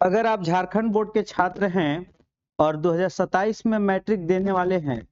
अगर आप झारखंड बोर्ड के छात्र हैं और 2027 में मैट्रिक देने वाले हैं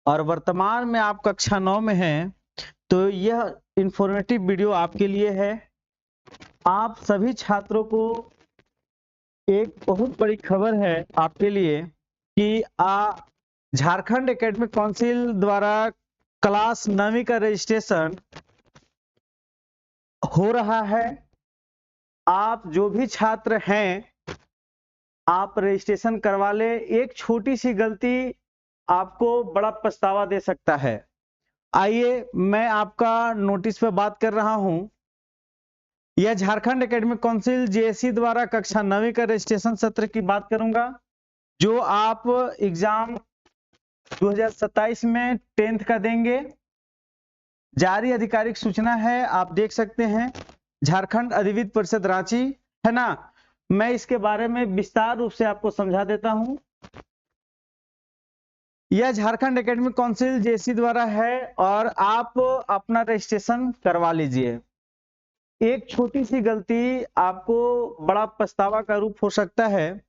और वर्तमान में आप कक्षा 9 में हैं, तो यह इंफॉर्मेटिव वीडियो आपके लिए है। आप सभी छात्रों को एक बहुत बड़ी खबर है आपके लिए कि झारखंड एकेडमिक काउंसिल द्वारा क्लास 9वीं का रजिस्ट्रेशन हो रहा है। आप जो भी छात्र हैं, आप रजिस्ट्रेशन करवा ले। एक छोटी सी गलती आपको बड़ा पछतावा दे सकता है। आइए मैं आपका नोटिस पे बात कर रहा हूं। यह झारखंड एकेडमिक काउंसिल जेएससी द्वारा कक्षा 9वीं का रजिस्ट्रेशन सत्र की बात करूंगा, जो आप एग्जाम 2027 में 10th का देंगे। जारी आधिकारिक सूचना है, आप देख सकते हैं, झारखंड अधिविद्य परिषद रांची, है ना। मैं इसके बारे में विस्तार रूप से आपको समझा देता हूं। यह झारखंड एकेडमिक काउंसिल जेएससी द्वारा है और आप अपना रजिस्ट्रेशन करवा लीजिए। एक छोटी सी गलती आपको बड़ा पछतावा का रूप हो सकता है।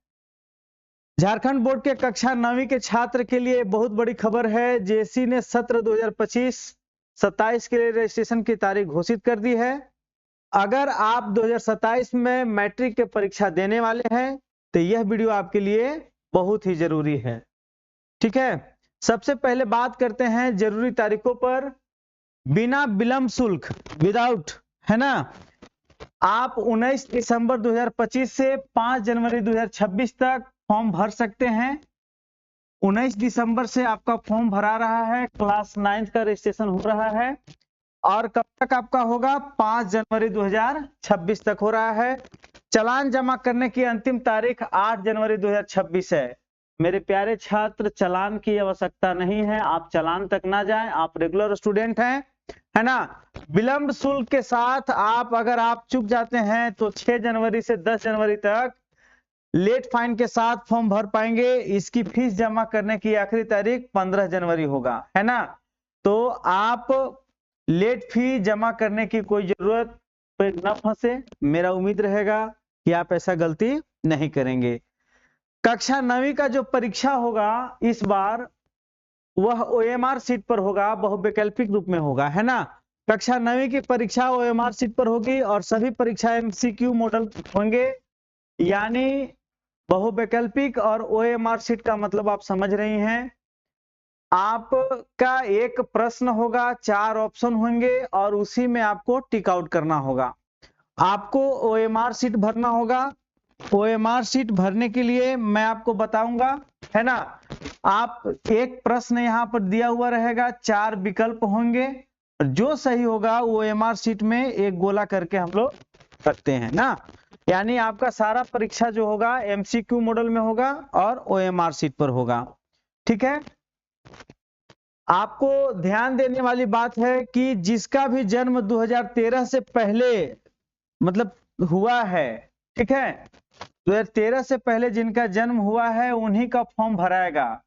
झारखंड बोर्ड के कक्षा 9वीं के छात्र के लिए बहुत बड़ी खबर है। जेएससी ने सत्र 2025-27 के लिए रजिस्ट्रेशन की तारीख घोषित कर दी है। अगर आप 2027 में मैट्रिक के परीक्षा देने वाले हैं तो यह वीडियो आपके लिए बहुत ही जरूरी है। ठीक है, सबसे पहले बात करते हैं जरूरी तारीखों पर। बिना विलंब शुल्क, विदाउट, है ना, आप 19 दिसंबर 2025 से 5 जनवरी 2026 तक फॉर्म भर सकते हैं। 19 दिसंबर से आपका फॉर्म भरा रहा है, क्लास 9 का रजिस्ट्रेशन हो रहा है और कब तक आपका होगा? 5 जनवरी 2026 तक हो रहा है। चालान जमा करने की अंतिम तारीख 8 जनवरी 2026 है। मेरे प्यारे छात्र, चालान की आवश्यकता नहीं है, आप चालान तक ना जाएं, आप रेगुलर स्टूडेंट हैं, है ना। विलंब शुल्क के साथ अगर आप चूक जाते हैं तो 6 जनवरी से 10 जनवरी तक लेट फाइन के साथ फॉर्म भर पाएंगे। इसकी फीस जमा करने की आखिरी तारीख 15 जनवरी होगा, है ना। तो आप लेट फी जमा करने की कोई जरूरत पे न फंसे। मेरा उम्मीद रहेगा कि आप ऐसा गलती नहीं करेंगे। कक्षा 9वीं का जो परीक्षा होगा इस बार, वह ओएमआर सीट पर होगा, बहुवैकल्पिक रूप में होगा, है ना। कक्षा 9वीं की परीक्षा ओएमआर सीट पर होगी और सभी परीक्षा एमसीक्यू मॉडल होंगे। यानी बहुवैकल्पिक और ओएमआर सीट का मतलब आप समझ रही हैं। आपका एक प्रश्न होगा, 4 ऑप्शन होंगे और उसी में आपको टिक आउट करना होगा। आपको ओएमआर सीट भरना होगा। ओएमआर सीट भरने के लिए मैं आपको बताऊंगा, है ना। आप एक प्रश्न यहाँ पर दिया हुआ रहेगा, 4 विकल्प होंगे, जो सही होगा वो ओएमआर सीट में एक गोला करके हम लोग रखते हैं ना। यानी आपका सारा परीक्षा जो होगा एमसीक्यू मॉडल में होगा और ओएमआर सीट पर होगा। ठीक है, आपको ध्यान देने वाली बात है कि जिसका भी जन्म 2013 से पहले मतलब हुआ है, ठीक है, 2013 से पहले जिनका जन्म हुआ है उन्हीं का फॉर्म भराएगा।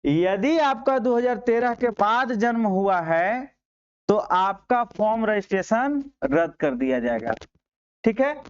यदि आपका 2013 के बाद जन्म हुआ है तो आपका फॉर्म रजिस्ट्रेशन रद्द कर दिया जाएगा। ठीक है,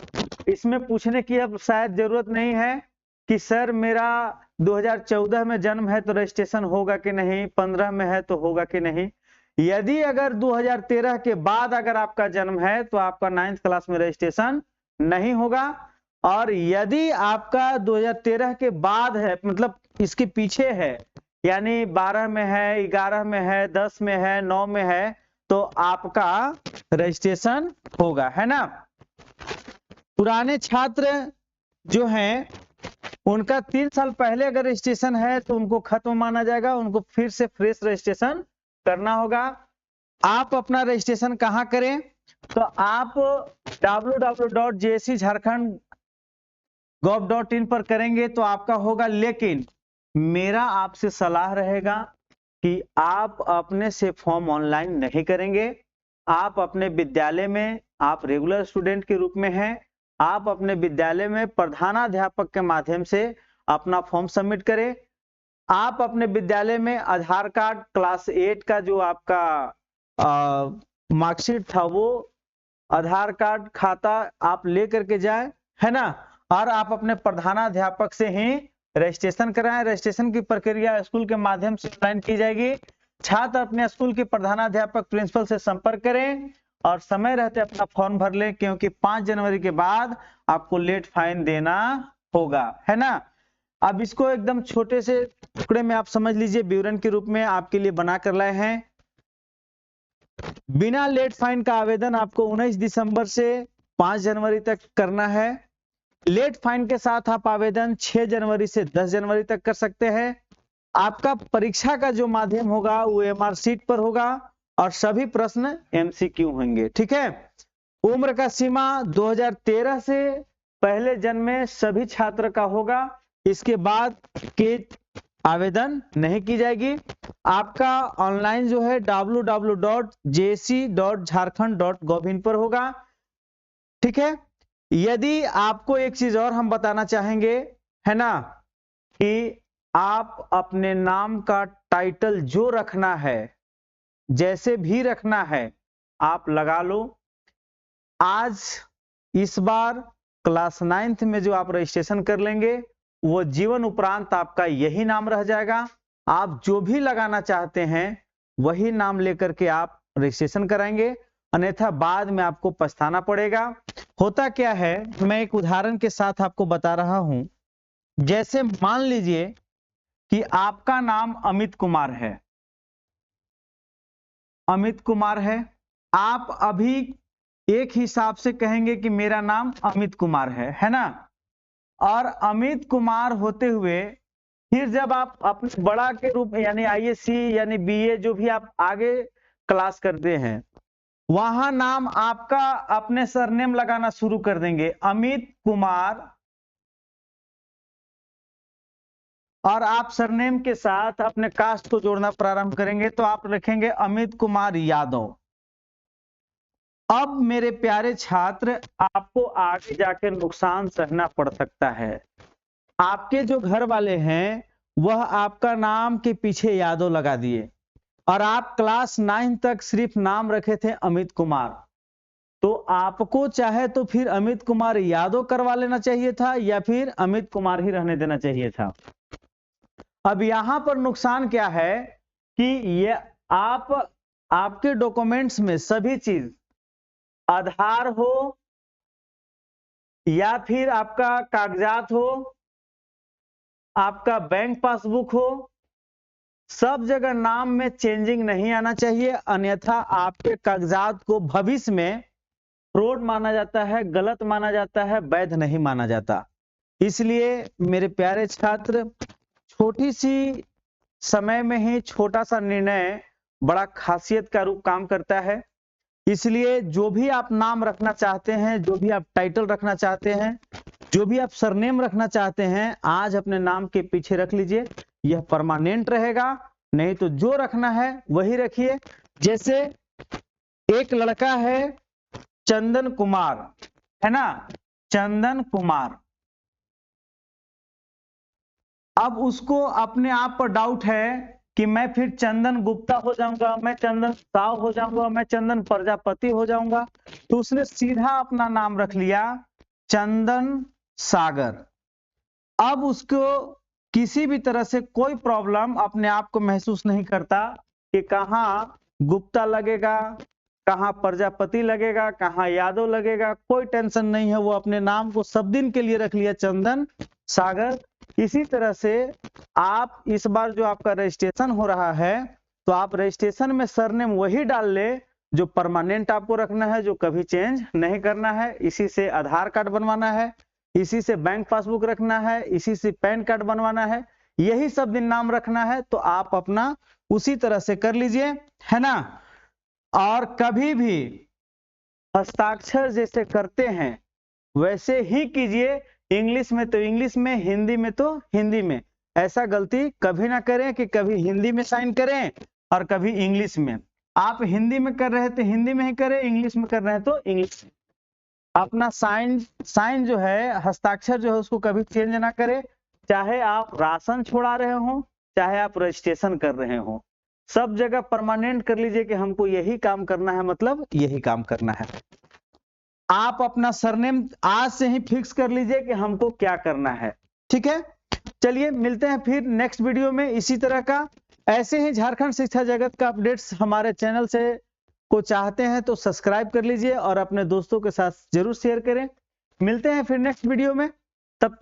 इसमें पूछने की अब शायद जरूरत नहीं है कि सर मेरा 2014 में जन्म है तो रजिस्ट्रेशन होगा कि नहीं, 15 में है तो होगा कि नहीं। यदि अगर 2013 के बाद अगर आपका जन्म है तो आपका 9th क्लास में रजिस्ट्रेशन नहीं होगा। और यदि आपका 2013 के बाद है, मतलब इसके पीछे है, यानी 12 में है, 11 में है, 10 में है, 9 में है, तो आपका रजिस्ट्रेशन होगा, है ना। पुराने छात्र जो हैं उनका 3 साल पहले अगर रजिस्ट्रेशन है तो उनको खत्म माना जाएगा, उनको फिर से फ्रेश रजिस्ट्रेशन करना होगा। आप अपना रजिस्ट्रेशन कहां करें? तो आप www.jscjharkhand.gov.in पर करेंगे तो आपका होगा। लेकिन मेरा आपसे सलाह रहेगा कि आप अपने से फॉर्म ऑनलाइन नहीं करेंगे। आप अपने विद्यालय में, आप रेगुलर स्टूडेंट के रूप में हैं, आप अपने विद्यालय में प्रधानाध्यापक के माध्यम से अपना फॉर्म सबमिट करें। आप अपने विद्यालय में आधार कार्ड क्लास 8 का जो आपका मार्कशीट था, वो आधार कार्ड खाता आप ले करके जाए, है ना। और आप अपने प्रधानाध्यापक से ही रजिस्ट्रेशन कराएं। रजिस्ट्रेशन की प्रक्रिया स्कूल के माध्यम से ऑनलाइन की जाएगी। छात्र अपने स्कूल के प्रधानाध्यापक प्रिंसिपल से संपर्क करें और समय रहते अपना फॉर्म भर लें, क्योंकि 5 जनवरी के बाद आपको लेट फाइन देना होगा, है ना। अब इसको एकदम छोटे से टुकड़े में आप समझ लीजिए, विवरण के रूप में आपके लिए बना कर लाए हैं। बिना लेट फाइन का आवेदन आपको 19 दिसंबर से 5 जनवरी तक करना है। लेट फाइन के साथ आप आवेदन 6 जनवरी से 10 जनवरी तक कर सकते हैं। आपका परीक्षा का जो माध्यम होगा वो एमआर सीट पर होगा और सभी प्रश्न एमसीक्यू होंगे, ठीक है। उम्र का सीमा 2013 से पहले जन्मे सभी छात्र का होगा। इसके बाद के आवेदन नहीं की जाएगी। आपका ऑनलाइन जो है www.jc.jharkhand.gov.in पर होगा, ठीक है। यदि आपको एक चीज और हम बताना चाहेंगे, है ना, कि आप अपने नाम का टाइटल जो रखना है, जैसे भी रखना है, आप लगा लो। आज इस बार क्लास 9th में जो आप रजिस्ट्रेशन कर लेंगे वो जीवन उपरांत आपका यही नाम रह जाएगा। आप जो भी लगाना चाहते हैं वही नाम लेकर के आप रजिस्ट्रेशन कराएंगे, अन्यथा बाद में आपको पछताना पड़ेगा। होता क्या है, मैं एक उदाहरण के साथ आपको बता रहा हूं। जैसे मान लीजिए कि आपका नाम अमित कुमार है, अमित कुमार है। आप अभी एक हिसाब से कहेंगे कि मेरा नाम अमित कुमार है ना। और अमित कुमार होते हुए फिर जब आप अपने बड़ा के रूप में यानी आईएससी यानी बीए जो भी आप आगे क्लास करते हैं, वहां नाम आपका अपने सरनेम लगाना शुरू कर देंगे, अमित कुमार, और आप सरनेम के साथ अपने कास्ट को जोड़ना प्रारंभ करेंगे तो आप लिखेंगे अमित कुमार यादव। अब मेरे प्यारे छात्र, आपको आगे जाकर नुकसान सहना पड़ सकता है। आपके जो घर वाले हैं वह आपका नाम के पीछे यादव लगा दिए और आप क्लास 9 तक सिर्फ नाम रखे थे अमित कुमार, तो आपको चाहे तो फिर अमित कुमार यादव करवा लेना चाहिए था या फिर अमित कुमार ही रहने देना चाहिए था। अब यहां पर नुकसान क्या है कि ये आपके डॉक्यूमेंट्स में सभी चीज, आधार हो या फिर आपका कागजात हो, आपका बैंक पासबुक हो, सब जगह नाम में चेंजिंग नहीं आना चाहिए, अन्यथा आपके कागजात को भविष्य में फ्रॉड माना जाता है, गलत माना जाता है, वैध नहीं माना जाता। इसलिए मेरे प्यारे छात्र, छोटी सी समय में ही छोटा सा निर्णय बड़ा खासियत का रूप काम करता है। इसलिए जो भी आप नाम रखना चाहते हैं, जो भी आप टाइटल रखना चाहते हैं, जो भी आप सरनेम रखना चाहते हैं, आज अपने नाम के पीछे रख लीजिए, यह परमानेंट रहेगा। नहीं तो जो रखना है वही रखिए। जैसे एक लड़का है चंदन कुमार, है ना, चंदन कुमार। अब उसको अपने आप पर डाउट है कि मैं फिर चंदन गुप्ता हो जाऊंगा, मैं चंदन साव हो जाऊंगा, मैं चंदन प्रजापति हो जाऊंगा, तो उसने सीधा अपना नाम रख लिया चंदन सागर। अब उसको किसी भी तरह से कोई प्रॉब्लम अपने आप को महसूस नहीं करता कि कहाँ गुप्ता लगेगा, कहाँ प्रजापति लगेगा, कहाँ यादव लगेगा, कोई टेंशन नहीं है। वो अपने नाम को सब दिन के लिए रख लिया चंदन सागर। इसी तरह से आप इस बार जो आपका रजिस्ट्रेशन हो रहा है, तो आप रजिस्ट्रेशन में सरनेम वही डाल ले जो परमानेंट आपको रखना है, जो कभी चेंज नहीं करना है। इसी से आधार कार्ड बनवाना है, इसी से बैंक पासबुक रखना है, इसी से पैन कार्ड बनवाना है, यही सब दिन नाम रखना है। तो आप अपना उसी तरह से कर लीजिए, है ना। और कभी भी हस्ताक्षर जैसे करते हैं वैसे ही कीजिए, इंग्लिश में तो इंग्लिश में, हिंदी में तो हिंदी में। ऐसा गलती कभी ना करें कि कभी हिंदी में साइन करें और कभी इंग्लिश में। आप हिंदी में कर रहे थे हिंदी में ही करें, इंग्लिश में कर रहे हैं तो इंग्लिश में। अपना साइन जो है, हस्ताक्षर जो है, उसको कभी चेंज ना करें, चाहे आप राशन छोड़ा रहे हो, चाहे आप रजिस्ट्रेशन कर रहे हो, सब जगह परमानेंट कर लीजिए कि हमको यही काम करना है, मतलब यही काम करना है। आप अपना सरनेम आज से ही फिक्स कर लीजिए कि हमको क्या करना है। ठीक है, चलिए मिलते हैं फिर नेक्स्ट वीडियो में इसी तरह का। ऐसे ही झारखंड शिक्षा जगत का अपडेट्स हमारे चैनल से को चाहते हैं तो सब्सक्राइब कर लीजिए और अपने दोस्तों के साथ जरूर शेयर करें। मिलते हैं फिर नेक्स्ट वीडियो में, तब